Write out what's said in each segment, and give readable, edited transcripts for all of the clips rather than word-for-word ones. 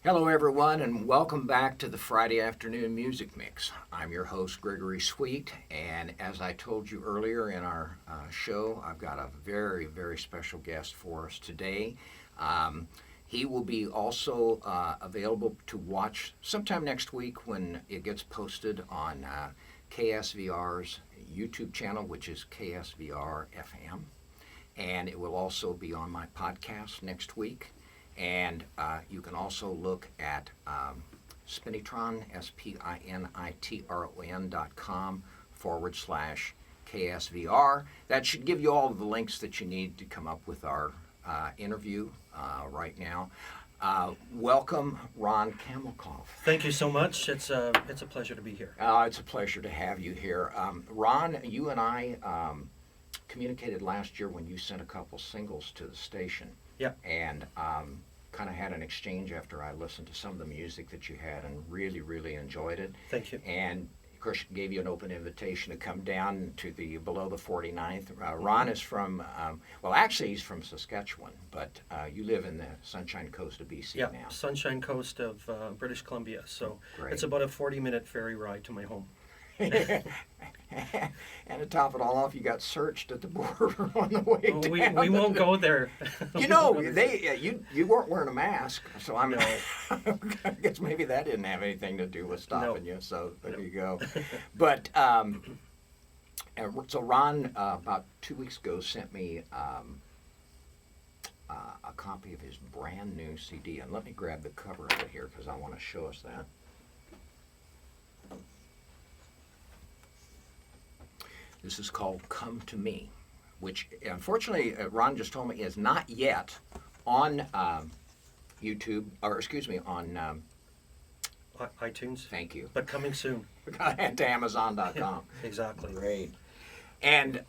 Hello, everyone, and welcome back to the Friday Afternoon Music Mix. I'm your host, Gregory Sweet, and as I told you earlier in our show, I've got a very, very special guest for us today. He will be also available to watch sometime next week when it gets posted on KSVR's YouTube channel, which is ksvrfm, and it will also be on my podcast next week. And you can also look at Spinitron, spinitron.com/KSVR. That should give you all of the links that you need to come up with our interview right now. Welcome, Ron Kalmakoff. Thank you so much. It's a pleasure to be here. It's a pleasure to have you here. Ron, you and I communicated last year when you sent a couple singles to the station. Yeah. And kind of had an exchange after I listened to some of the music that you had and really, really enjoyed it. Thank you. And of course, gave you an open invitation to come down to the below the 49th. Ron is from, well, actually he's from Saskatchewan, but you live in the Sunshine Coast of BC Yeah, now. Sunshine Coast of British Columbia. So Great. It's about a 40-minute ferry ride to my home. And to top it all off, you got searched at the border on the way down. We won't go there. You know, you weren't wearing a mask, so I guess maybe that didn't have anything to do with stopping you. So there you go. But so Ron, about 2 weeks ago, sent me a copy of his brand new CD, and let me grab the cover of it here because I want to show us that. This is called Come to Me, which unfortunately Ron just told me is not yet on YouTube, or excuse me, on iTunes. Thank you. But coming soon. To Amazon.com. Exactly. Great. And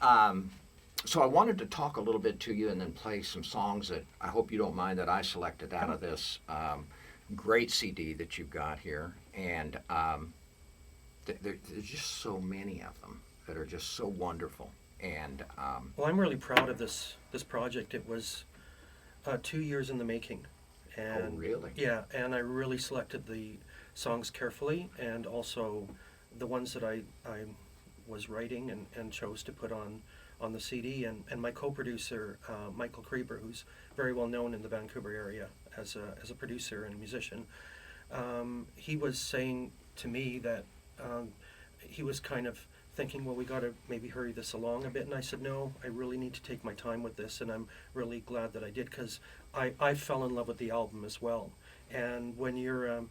so I wanted to talk a little bit to you and then play some songs that I hope you don't mind that I selected out of this great CD that you've got here. And there's just so many of them that are just so wonderful. And well, I'm really proud of this project. It was 2 years in the making. And oh, really? Yeah, and I really selected the songs carefully, and also the ones that I was writing and chose to put on the CD. And my co-producer, Michael Kreber, who's very well known in the Vancouver area as a producer and musician, he was saying to me that he was kind of thinking, well, we got to maybe hurry this along a bit. And I said, no, I really need to take my time with this. And I'm really glad that I did, because I fell in love with the album as well. And when you're an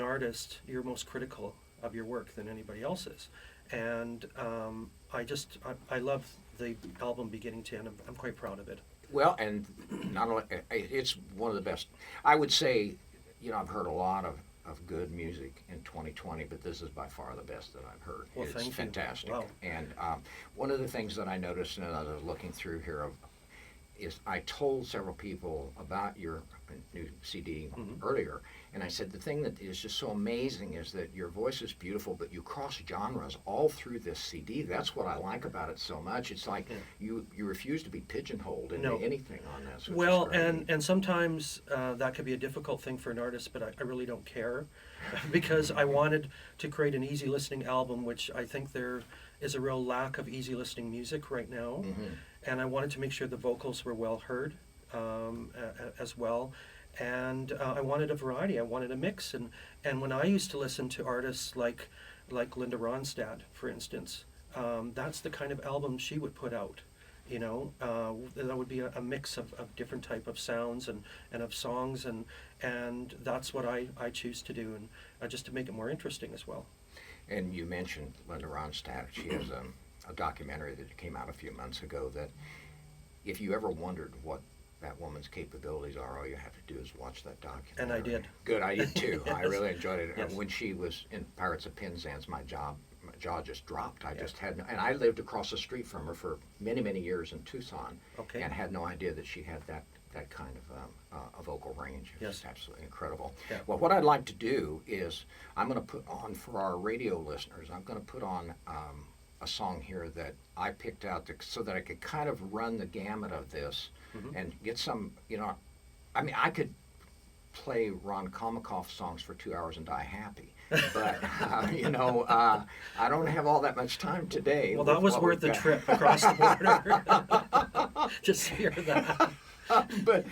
artist, you're most critical of your work than anybody else is. And I love the album beginning to end. I'm quite proud of it. Well, and not only, it's one of the best. I would say, I've heard a lot of good music in 2020, but this is by far the best that I've heard. Well, it's fantastic. Wow. And one of the things that I noticed, and as I was looking through here, is I told several people about your new CD earlier, and I said the thing that is just so amazing is that your voice is beautiful, but you cross genres all through this CD. That's what I like about it so much. It's like you refuse to be pigeonholed into anything on this. Well, and sometimes that could be a difficult thing for an artist, but I really don't care because I wanted to create an easy listening album, which I think there is a real lack of easy listening music right now. And I wanted to make sure the vocals were well heard as well. And I wanted a variety. I wanted a mix. And when I used to listen to artists like Linda Ronstadt, for instance, that's the kind of album she would put out. That would be a mix of different type of sounds and of songs. And that's what I choose to do, and just to make it more interesting as well. And you mentioned Linda Ronstadt. She has a documentary that came out a few months ago that if you ever wondered what that woman's capabilities are, all you have to do is watch that documentary. And I did. Good, I did too. Yes. I really enjoyed it. Yes. When she was in Pirates of Penzance, my jaw just dropped. I just had and I lived across the street from her for many, many years in Tucson, and had no idea that she had that kind of a vocal range. It's absolutely incredible. Yeah. Well, what I'd like to do is I'm going to put on, for our radio listeners, I'm going to put on a song here that I picked out so that I could kind of run the gamut of this and get some, I mean, I could play Ron Kalmakoff songs for 2 hours and die happy. But, I don't have all that much time today. Well, that was worth the trip across the border. Just hear that. but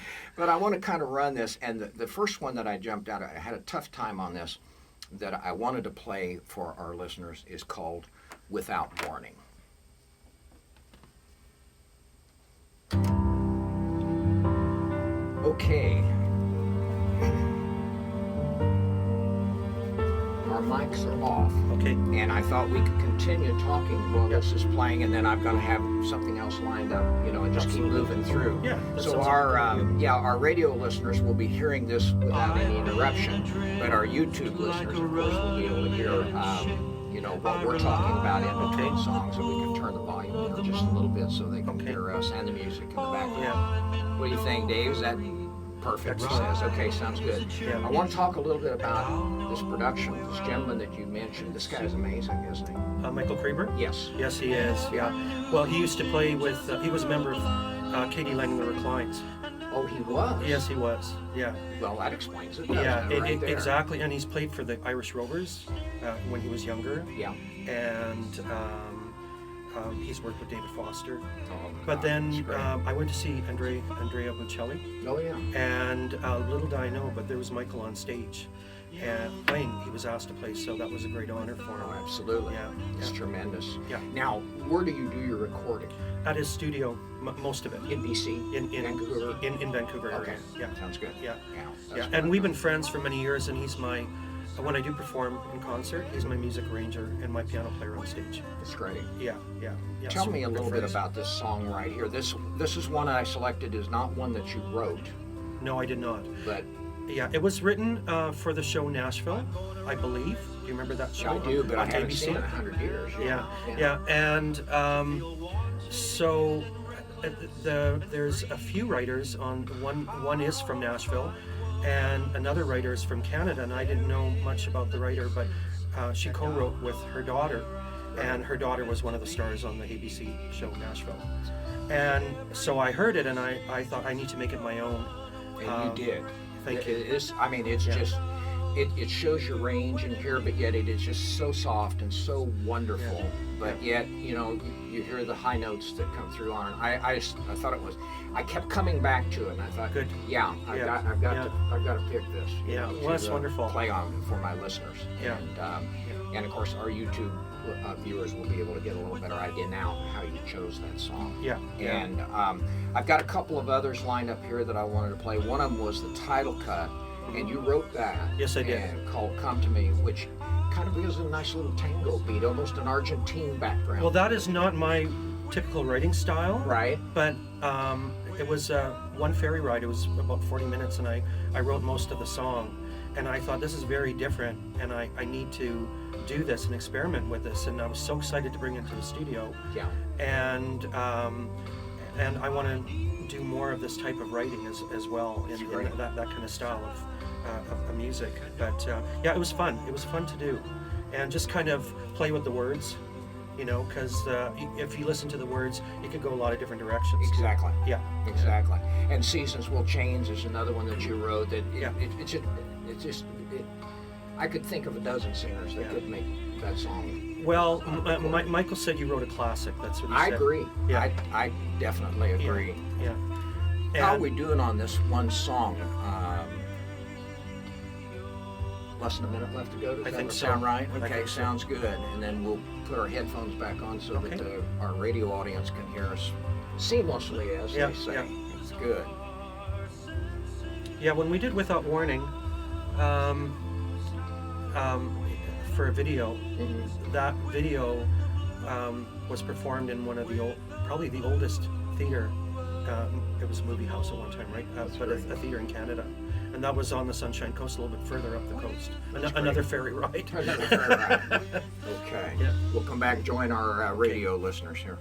I want to kind of run this, and the first one that I jumped out, I had a tough time on this, that I wanted to play for our listeners is called Without Warning. Okay. Our mics are off. Okay. And I thought we could continue talking while this is playing, and then I'm going to have something else lined up, and just keep moving through. Yeah. So our radio listeners will be hearing this without any interruption, but our YouTube listeners, of course, will be able to hear, what we're talking about in between songs, and we can turn the volume down just a little bit so they can hear us and the music in the background. Yeah. What do you think, Dave? Is that perfect? He says, okay, sounds good. Yeah. I want to talk a little bit about this production. This gentleman that you mentioned, this guy is amazing, isn't he? Michael Kramer? Yes. Yes, he is. Yeah. Well, he used to play with. He was a member of Katie Lang and the Reclines. Oh, he was? Yes, he was. Yeah. Well, that explains it. Yeah, right there. exactly. And he's played for the Irish Rovers when he was younger. Yeah. And he's worked with David Foster. Oh, But then that's great. I went to see Andrea Bocelli. Oh, yeah. And little did I know, but there was Michael on stage and playing. He was asked to play, so that was a great honor for him. Oh, absolutely. Yeah. It's Yeah. tremendous. Yeah. Now, where do you do your recording? At his studio, most of it. In BC? In Vancouver? In Vancouver area. Okay. Yeah. Sounds good. Yeah. Yeah. Yeah. That's And we've been friends for many years, and he's my. When I do perform in concert, he's my music arranger and my piano player on stage. It's great. Yeah. Tell so me a we're little bit friends. about this song right here. This is one I selected, is not one that you wrote, No, I did not. but Yeah, it was written for the show Nashville, I believe. Do you remember that show? I do, but I on haven't ABC? seen it in 100 years. Yeah. And so there's a few writers on one is from Nashville, and another writer is from Canada. And I didn't know much about the writer, but she co-wrote with her daughter, and her daughter was one of the stars on the ABC show Nashville. And so I heard it, and I thought I need to make it my own. And you did. Thank you. It's just, it shows your range in here, but yet it is just so soft and so wonderful. Yeah. But yet, you hear the high notes that come through on it. I thought it was. I kept coming back to it, and I thought, Good. Yeah, I've got to pick this. Yeah. Well, that's wonderful. Play on for my listeners. Yeah. And of course, our YouTube viewers will be able to get a little better idea now how you chose that song. Yeah. And I've got a couple of others lined up here that I wanted to play. One of them was the title cut, and you wrote that. Yes, I did. And called "Come to Me," which kind of gives a nice little tango beat, almost an Argentine background. Well, that is not my typical writing style. Right. But it was one ferry ride. It was about 40 minutes, and I wrote most of the song. And I thought, this is very different, and I need to do this and experiment with this. And I was so excited to bring it to the studio. Yeah. And I want to do more of this type of writing as well, in that kind of style of music. But yeah, it was fun. It was fun to do, and just kind of play with the words. Because if you listen to the words, it could go a lot of different directions. Exactly. Yeah. Exactly. And "Seasons Will Change" is another one that you wrote. That I could think of a dozen singers that could make that song. Well, Michael said you wrote a classic. That's what he said. I agree. Yeah. I definitely agree. Yeah. How are And- we doing on this one song? Less than a minute left to go. Does I that think so. sound right? I Okay, think so. sounds good. And then we'll put our headphones back on so Okay. that our radio audience can hear us seamlessly, as Yeah, they say. yeah. It's good. Yeah, when we did Without Warning, for a video, that video was performed in one of the probably the oldest theater. It was a movie house at one time, right? But a theater in Canada. And that was on the Sunshine Coast, a little bit further up the coast. Another ferry ride. Another ferry ride. Okay. Yeah. We'll come back and join our radio listeners here.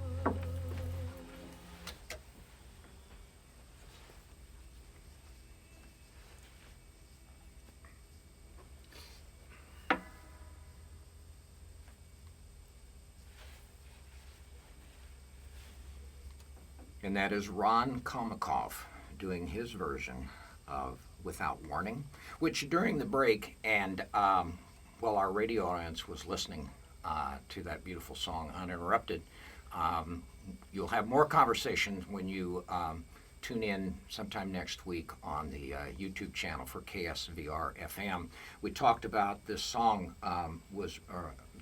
And that is Ron Kalmakoff doing his version of Without Warning, which during the break and while our radio audience was listening to that beautiful song uninterrupted, you'll have more conversation when you tune in sometime next week on the YouTube channel for KSVR FM. We talked about this song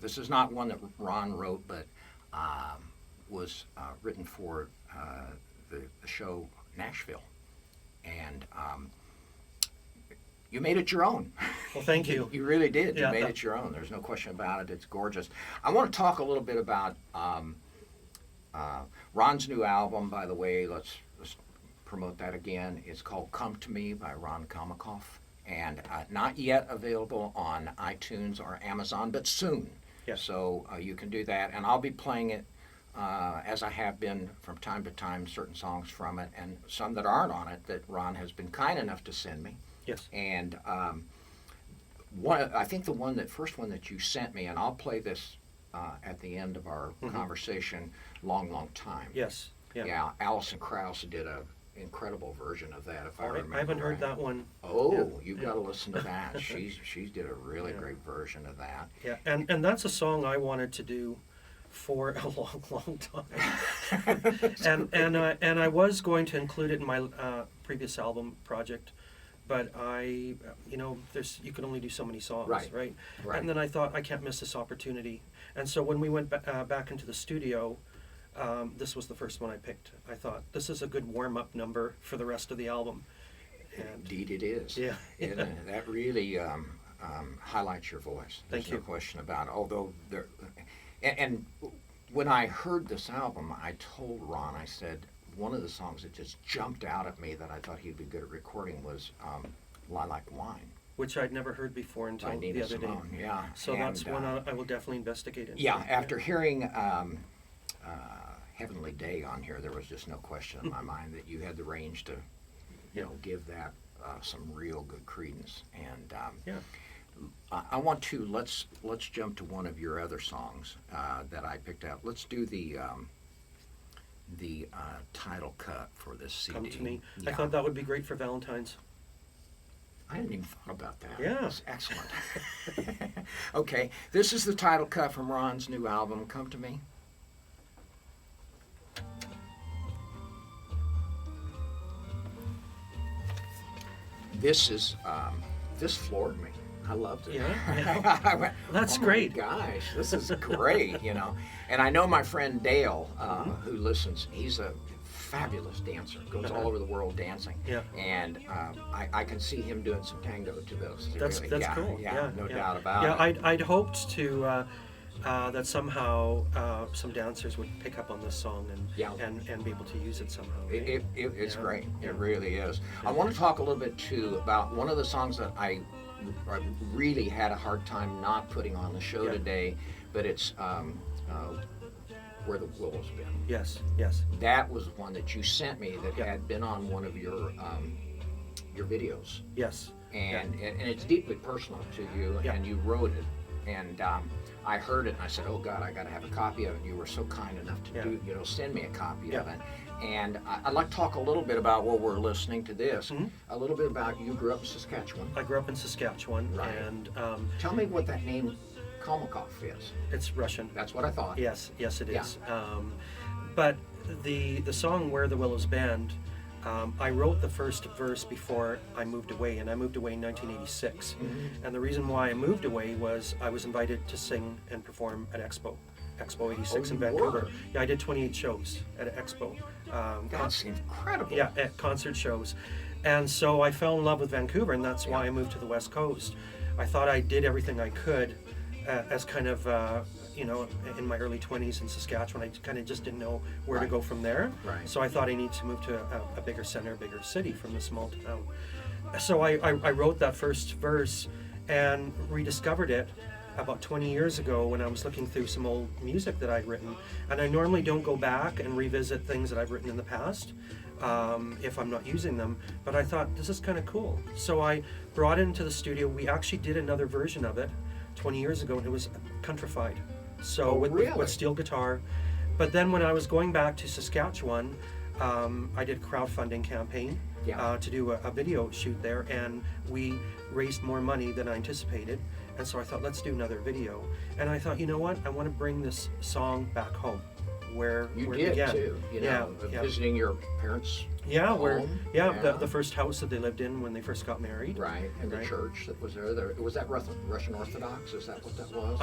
this is not one that Ron wrote, but was written for the show Nashville. And you made it your own. Well, thank you. You really did. Yeah, You made it your own. There's no question about it. It's gorgeous. I want to talk a little bit about Ron's new album, by the way. Let's promote that again. It's called Come to Me by Ron Kalmakoff. And not yet available on iTunes or Amazon, but soon. Yes. So you can do that. And I'll be playing it as I have been from time to time, certain songs from it, and some that aren't on it that Ron has been kind enough to send me. Yes. And I think the first one that you sent me, and I'll play this at the end of our conversation, Long Time. Yes. Yeah. Alison Krauss did a incredible version of that, if I remember. I haven't heard right. that one. Oh, you've got to listen to that. She's did a really great version of that. Yeah, and that's a song I wanted to do for a long time. and I was going to include it in my previous album project, but you can only do so many songs, right? And then I thought, I can't miss this opportunity. And so when we went back into the studio, this was the first one I picked. I thought, this is a good warm-up number for the rest of the album. And indeed it is. Yeah. That really highlights your voice. There's no question about it. Although and when I heard this album, I told Ron, I said, one of the songs that just jumped out at me that I thought he'd be good at recording was Lilac Wine. Which I'd never heard before until by Nina the other Simone. day. Yeah. So that's one I will definitely investigate into. Yeah, after hearing Heavenly Day on here, there was just no question in my mind that you had the range to, give that some real good credence. And I want to let's jump to one of your other songs that I picked out. Let's do the title cut for this CD. Come to Me. Yeah. I thought that would be great for Valentine's. I hadn't even thought about that. Yeah. That's excellent. Okay, this is the title cut from Ron's new album, Come to Me. This floored me. I loved it. Yeah. I went, That's oh great. My gosh, this is great, And I know my friend Dale, who listens, he's a fabulous dancer, goes all over the world dancing. Yeah. And I can see him doing some tango to those. That's cool. Yeah, no doubt about it. Yeah, I'd hoped to that somehow some dancers would pick up on this song and be able to use it somehow. It's great. It really is. I want to talk a little bit too about one of the songs that I really had a hard time not putting on the show today, but it's Where the Willow's Been. Yes. That was one that you sent me that had been on one of your videos. Yes. And it's deeply personal to you, and you wrote it. And I heard it, and I said, "Oh God, I got to have a copy of it." And you were so kind enough to send me a copy of it. And I'd like to talk a little bit about what we're listening to this. A little bit about you grew up in Saskatchewan. I grew up in Saskatchewan, and tell me what that name Kalmakoff is. It's Russian. That's what I thought. Yes, it is. But the song "Where the Willows Bend," I wrote the first verse before I moved away, and I moved away in 1986. And the reason why I moved away was I was invited to sing and perform at Expo 86 in Vancouver. Were? Yeah, I did 28 shows at Expo. That's incredible. Yeah, at concert shows. And so I fell in love with Vancouver, and that's why I moved to the West Coast. I thought I did everything I could as kind of, in my early 20s in Saskatchewan. I kind of just didn't know where to go from there. Right. So I thought I need to move to a bigger center, bigger city from the small town. So I wrote that first verse and rediscovered it about 20 years ago when I was looking through some old music that I'd written. And I normally don't go back and revisit things that I've written in the past if I'm not using them. But I thought, this is kind of cool. So I brought it into the studio. We actually did another version of it 20 years ago, and it was countrified. So with steel guitar. But then when I was going back to Saskatchewan, I did a crowdfunding campaign Yeah. to do a video shoot there, and we raised more money than I anticipated. And so I thought, let's do another video. And I thought, you know what? I want to bring this song back home, where You it did began. too. Visiting your parents' Yeah, home. the first house that they lived in when they first got married. Right, and the Right. church that was there. Was that Russian Orthodox? Is that what that was?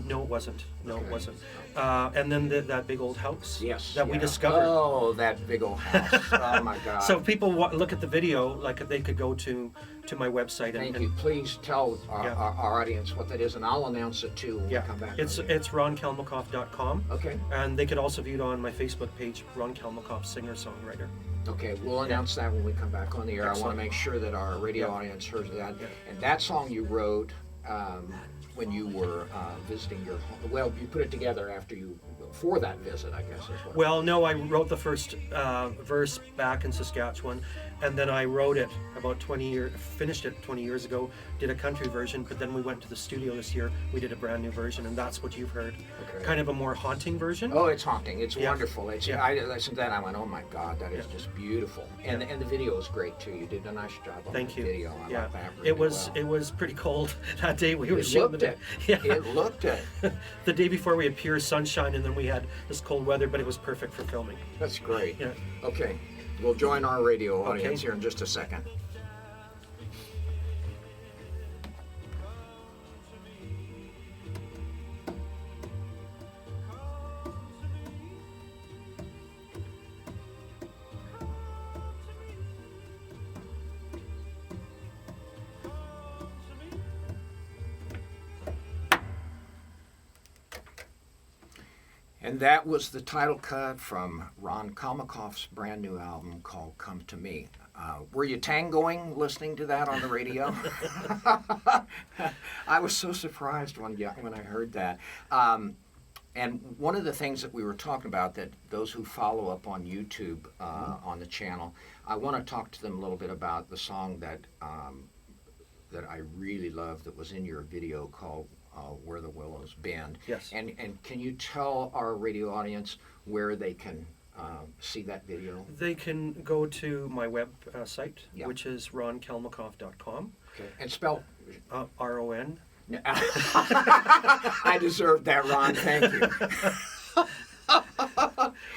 No, it wasn't. No, Okay. it wasn't. And then that big old house. Yes. That we yeah. discovered. Oh, that big old house. Oh my God. So people look at the video, like they could go to my website and. Thank you. Please tell Yeah. our audience what that is, and I'll announce it too when Yeah, we come back. it's ronkalmakoff.com. Okay. And they could also view it on my Facebook page, Ron Kalmakoff, singer-songwriter. Okay, we'll announce that when we come back on the air. I want Excellent. to make sure that our radio Yeah. audience heard that. Yeah. And that song you wrote when you were visiting your home. Well, you put it together for that visit, I guess is what. Well, no, I wrote the first verse back in Saskatchewan, and then I wrote it about 20 years, finished it 20 years ago, did a country version, but then we went to the studio this year, we did a brand new version, and that's what you've heard. Okay. Kind of a more haunting version. Oh, it's haunting. It's Yeah. wonderful. It's Yeah. I listened to that. I went, oh my God, that is Yeah. just beautiful. And Yeah. and the video is great too. You did a nice job on Thank the you. video. I Yeah, like that really it was well. it was pretty cold that day. We were It shooting looked the it. Yeah. It looked it. The day before we had pure sunshine, and then we had this cold weather, but it was perfect for filming. That's great. Yeah. Okay, we'll join our radio audience Okay. here in just a second. And that was the title cut from Ron Kalmakoff's brand new album called Come to Me. Were you tangoing listening to that on the radio? I was so surprised when I heard that. And one of the things that we were talking about, that those who follow up on YouTube on the channel, I want to talk to them a little bit about the song that I really love that was in your video called Where the Willows Bend. Yes. And can you tell our radio audience where they can see that video? They can go to my web site, Yeah. which is ronkalmakoff.com. Okay. And spell. RON. I deserved that, Ron. Thank you.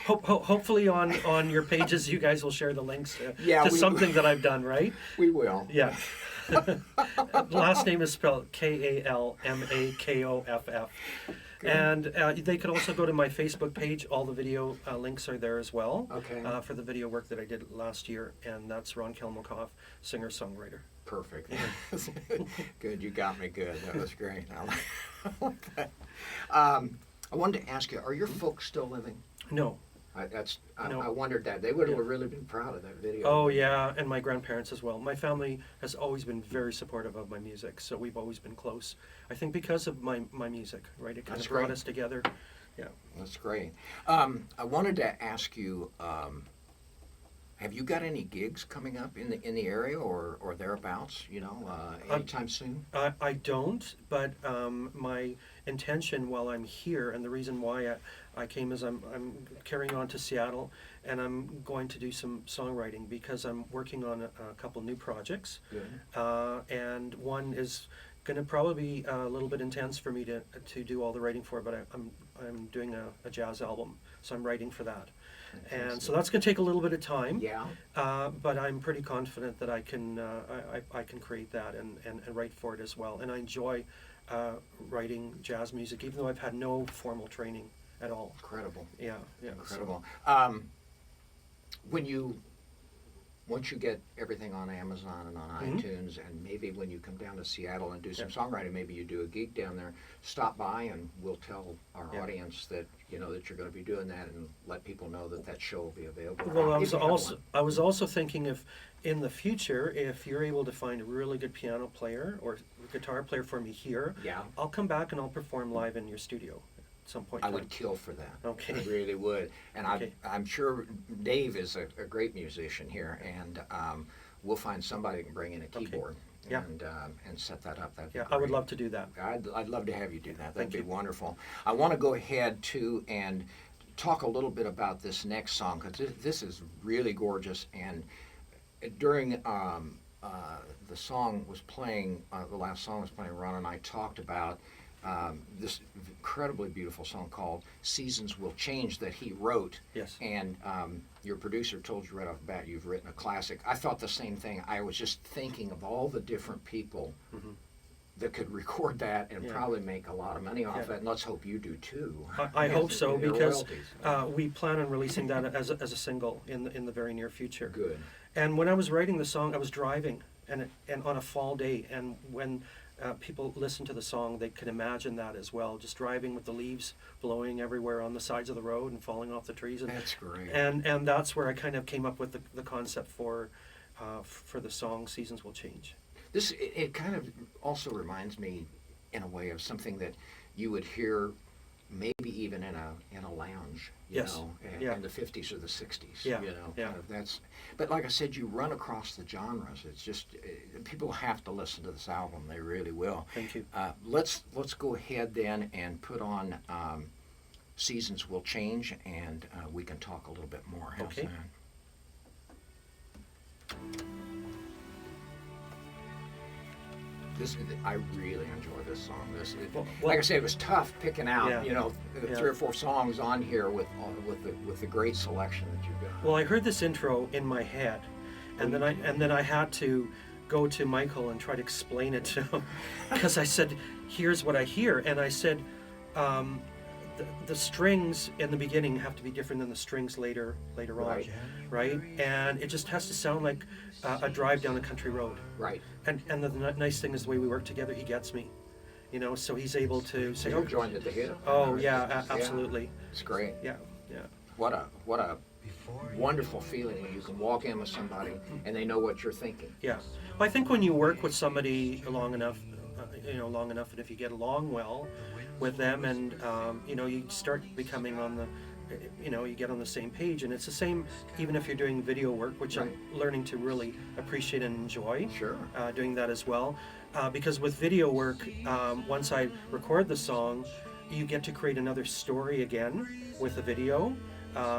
Hopefully on your pages you guess will share the links to we- something that I've done, right? We will. Yeah. Last name is spelled Kalmakoff. And they could also go to my Facebook page. All the video links are there as well. Okay. For the video work that I did last year, and that's Ron Kalmakoff, singer-songwriter. Perfect. Good, you got me good. That was great. I like that. I wanted to ask you, are your folks still living? No. I wondered that. They would have really been proud of that video. Oh yeah, and my grandparents as well. My family has always been very supportive of my music, so we've always been close. I think because of my music, right? It kind That's of brought great. us together. Yeah. That's great. I wanted to ask you, have you got any gigs coming up in the area or thereabouts? Anytime soon? I don't, but my intention while I'm here, and the reason why I came is I'm carrying on to Seattle, and I'm going to do some songwriting because I'm working on a couple new projects. Good. And one is going to probably be a little bit intense for me to do all the writing for, but I'm doing a jazz album, so I'm writing for that. And so that's going to take a little bit of time. Yeah. But I'm pretty confident that I can create that and write for it as well. And I enjoy writing jazz music, even though I've had no formal training at all. Incredible. Yeah. Incredible. Once you get everything on Amazon and on Mhm. iTunes, and maybe when you come down to Seattle and do some Yeah. songwriting, maybe you do a gig down there, stop by and we'll tell our Yeah. audience that that you're going to be doing that, and let people know that show will be available. Well, If you have one. I was also thinking if in the future, if you're able to find a really good piano player or guitar player for me here, Yeah. I'll come back and I'll perform live in your studio at some point. I in would time. kill for that. Okay. I really would. And Okay. I'm sure Dave is a great musician here, and we'll find somebody who can bring in a Okay. keyboard Yeah. and set that up. That'd be Yeah, I would great. love to do that. I'd love to have you do that. That'd Thank be you. wonderful. I want to go ahead too and talk a little bit about this next song, because this is really gorgeous, and during the song was playing, the last song was playing, Ron and I talked about this incredibly beautiful song called Seasons Will Change that he wrote. Yes. And your producer told you right off the bat you've written a classic. I thought the same thing. I was just thinking of all the different people that could record that and probably make a lot of money off it. And let's hope you do too. I hope so, The because royalties. we plan on releasing that as a single in the very near future. Good. And when I was writing the song, I was driving, and on a fall day, and when people listen to the song, they can imagine that as well. Just driving with the leaves blowing everywhere on the sides of the road and falling off the trees. And, That's great. And that's where I kind of came up with the concept for the song "Seasons Will Change." It kind of also reminds me, in a way, of something that you would hear maybe even in a lounge, you Yes. know, Yeah. in the 50s or the 60s, Yeah. you know, Yeah. kind of that's. But like I said, you run across the genres. It's just people have to listen to this album. They really will. Thank you. Let's go ahead then and put on Seasons Will Change, and we can talk a little bit more. How's Okay. that? I really enjoy this song. Well, Like I said, it was tough picking out, Yeah. you know, Yeah. 3 or 4 songs on here with the great selection that you've got. Well, I heard this intro in my head, and then I had to go to Michael and try to explain it to him, because I said, "Here's what I hear," and I said, the strings in the beginning have to be different than the strings later on, right? And it just has to sound like a drive down a country road. Right. And the nice thing is the way we work together, he gets me, you know, so he's able to say, You're joined at the hip. "Oh yeah, absolutely, It's great. yeah." What a wonderful feeling when you can walk in with somebody and they know what you're thinking. Yeah, well, I think when you work with somebody long enough, and if you get along well with them, and you start becoming you get on the same page, and it's the same even if you're doing video work, which I'm learning to really appreciate and enjoy. Sure. Doing that as well, because with video work, once I record the song, you get to create another story again with the video.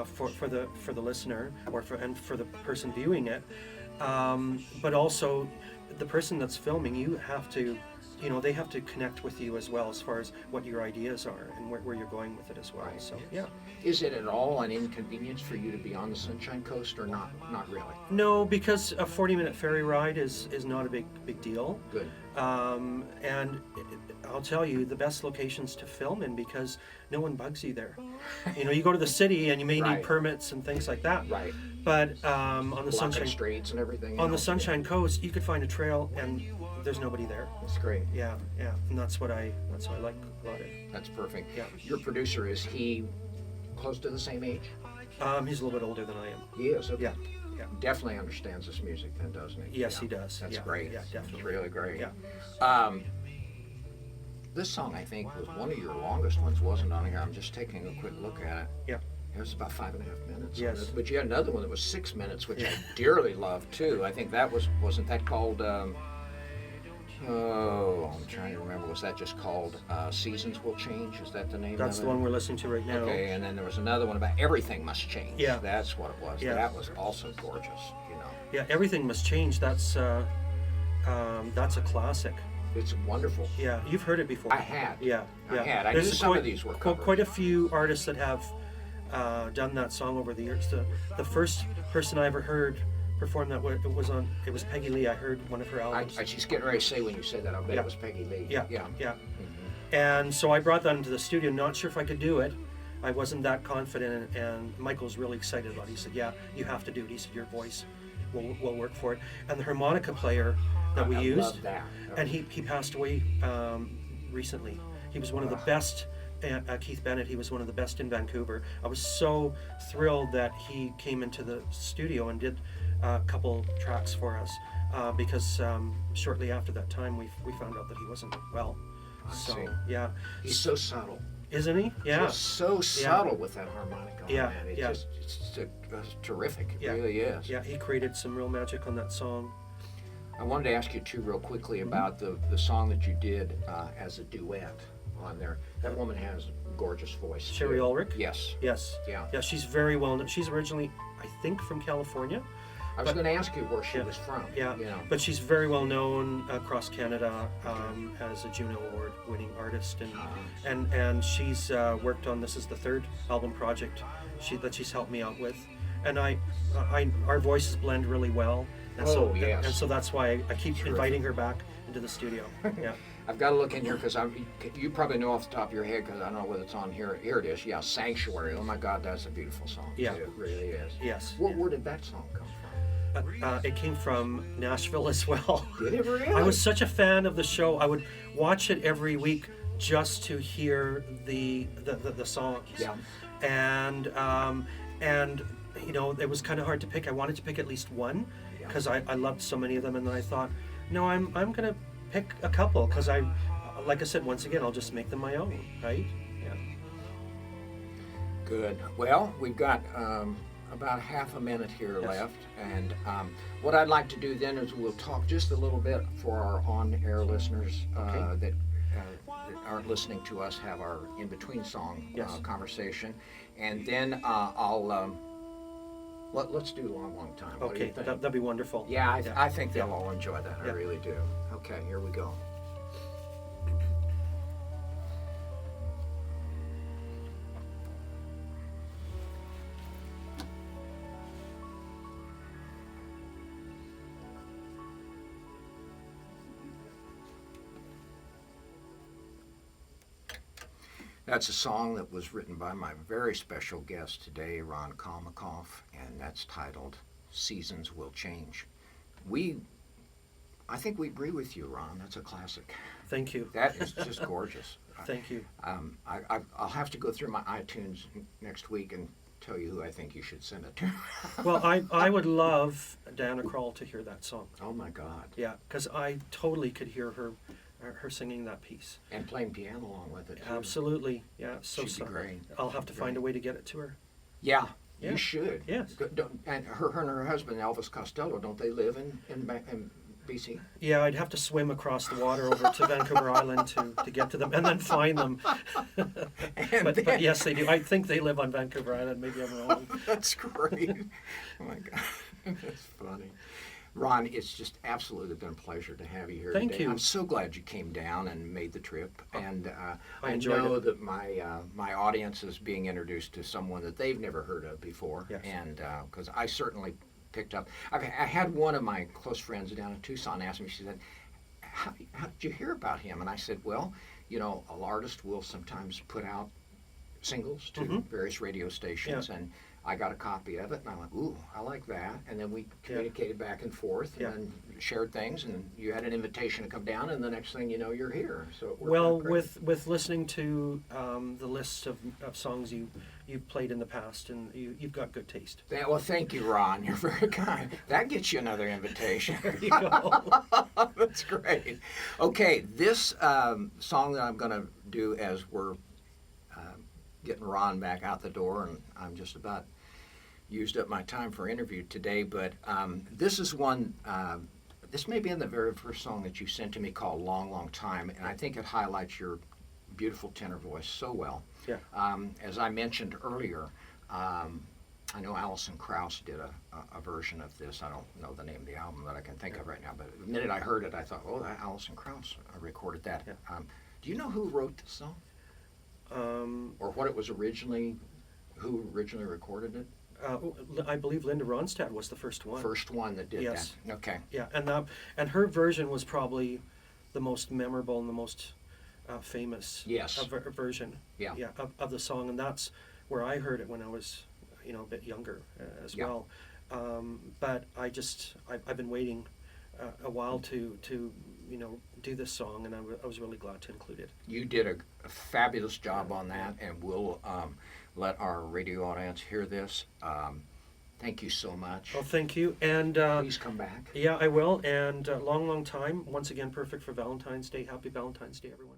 For the listener or for the person viewing it, but also the person that's filming, you have to, they have to connect with you as well as far as what your ideas are and where you're going with it as well. Right. So yeah. Is it at all an inconvenience for you to be on the Sunshine Coast or not? Not really. No, because a 40-minute ferry ride is not a big deal. Good. And I'll tell you the best locations to film in, because no one bugs you there. You go to the city and you may need permits and things like that. Right. But on the Blocking Sunshine streets and everything. on the Sunshine Coast, you could find a trail and there's nobody there. That's great. Yeah, and that's what I like about it. That's perfect. Yeah. Your producer, is he close to the same age? He's a little bit older than I am. He is. Okay. Yeah. Definitely understands this music then, doesn't he? Yes, he does. That's Yeah, great. yeah, definitely. It's really great. Yeah. This song, I think, was one of your longest ones, wasn't it, on here? I'm just taking a quick look at it. Yeah. It was about 5.5 minutes. Yes. But you had another one that was 6 minutes, which I dearly loved too. I think that wasn't that called? I'm trying to remember. Was that just called Seasons Will Change? Is that the name? That's of the it? one we're listening to right now. Okay, and then there was another one about Everything Must Change. Yeah. That's what it was. Yeah. That was also gorgeous. Yeah, Everything Must Change. That's a classic. It's wonderful. Yeah, you've heard it before. I had. Yeah. I knew some of these were covered. Quite a few artists that have done that song over the years. The first person I ever heard perform that it was Peggy Lee. I heard one of her albums. She's getting ready to say when you said that, I bet it was Peggy Lee. Yeah. Mm-hmm. And so I brought that into the studio, not sure if I could do it. I wasn't that confident, and Michael's really excited about it. He said, "Yeah, you have to do it." He said, "Your voice will work for it." And the harmonica player that we used, love that. and he passed away recently. He was one of the best. Keith Bennett, he was one of the best in Vancouver. I was so thrilled that he came into the studio and did a couple tracks for us, because shortly after that time we found out that he wasn't well. So see. yeah, He's so subtle. isn't he? Yeah, Just so subtle with that harmonica. Yeah, Man. It's yeah. just it's terrific. It Yeah. really is. yeah. He created some real magic on that song. I wanted to ask you too, real quickly, about the song that you did as a duet on there. That woman has a gorgeous voice. Sherry too. Ulrich. Yes. Yes. Yeah. Yeah, she's very well known. She's originally, I think, from California. I was going to ask you where she Yeah. was from. Yeah, You know. but she's very well known across Canada as a Juno Award-winning artist, and she's worked on, this is the third album project that she's helped me out with, and our voices blend really well, and Oh, yes. and so that's why I keep Terrific. inviting her back into the studio. Yeah, I've got to look in here because you probably know off the top of your head because I don't know whether it's on here. Here it is. Yeah, Sanctuary. Oh my God, that's a beautiful song. Yeah. Too. It really is. yes. Where did that song come from? It came from Nashville as well. Did it really? I was such a fan of the show. I would watch it every week just to hear the songs. Yeah. And you know, it was kind of hard to pick. I wanted to pick at least one Yeah. because I loved so many of them, and then I thought, no, I'm gonna pick a couple because like I said, once again, I'll just make them my own, right? Yeah. Good. Well, we've got about half a minute here Yes. left, and what I'd like to do then is we'll talk just a little bit for our on-air listeners Okay. that aren't listening to us have our in-between song Yes. conversation, and then let's do Long Long Time. What do you Okay, think? that'd be wonderful. Yeah, Yeah. I think they'll all enjoy that. I Yeah. really do. Okay, here we go. That's a song that was written by my very special guest today, Ron Kalmakoff, and that's titled Seasons Will Change. I think we agree with you, Ron. That's a classic. Thank you. That is just gorgeous. Thank you. I'll have to go through my iTunes next week and tell you who I think you should send it to. Well, I would love Dana Krall to hear that song. Oh my God. Yeah, because I totally could hear her singing that piece. And playing piano along with it too. Absolutely. Yeah, so She'd be great. I'll have to find a way to get it to her. Yeah, Yeah. you should. Yes. And her husband, Elvis Costello, don't they live in BC? Yeah, I'd have to swim across the water over to Vancouver Island to get to them and then find them. But yes, they do. I think they live on Vancouver Island. Maybe I'm wrong. That's great. Oh my God, that's funny. Ron, it's just absolutely been a pleasure to have you here Thank today. you. I'm so glad you came down and made the trip. And I I enjoyed know it. that my audience is being introduced to someone that they've never heard of before. Yes. And because I certainly picked up. I had one of my close friends down in Tucson ask me, she said, how did you hear about him? And I said, well, you know, an artist will sometimes put out singles to various radio stations, Yeah. and I got a copy of it, and I went, ooh, I like that. And then we communicated back and forth, and Yeah. then shared things, and you had an invitation to come down, and the next thing you know, you're here. So it worked Well, out great. with listening to the list of songs you've played in the past, and you've got good taste. Well, thank you, Ron. You're very kind. That gets you another invitation. There you go. That's great. Okay, this song that I'm going to do as we're getting Ron back out the door, and I'm just about used up my time for interview today, but this is one, this may be in the very first song that you sent to me called Long, Long Time, and I think it highlights your beautiful tenor voice so well. Yeah. As I mentioned earlier, I know Alison Krauss did a version of this. I don't know the name of the album that I can think of right now, but the minute I heard it, I thought, oh, that Alison Krauss recorded that. Yeah. Do you know who wrote this song? Or what it was originally, who originally recorded it? I believe Linda Ronstadt was the first one. First one that did Yes. that. Okay. Yeah, and her version was probably the most memorable and the most famous Yes. version. Yeah. Yeah, of the song, and that's where I heard it when I was, a bit younger as Yeah. well. But I've been waiting a while to do this song, and I was really glad to include it. You did a fabulous job on that, and we'll let our radio audience hear this. Thank you so much. Oh, thank you, and Please come back. yeah, I will. And long, long time. Once again, perfect for Valentine's Day. Happy Valentine's Day, everyone.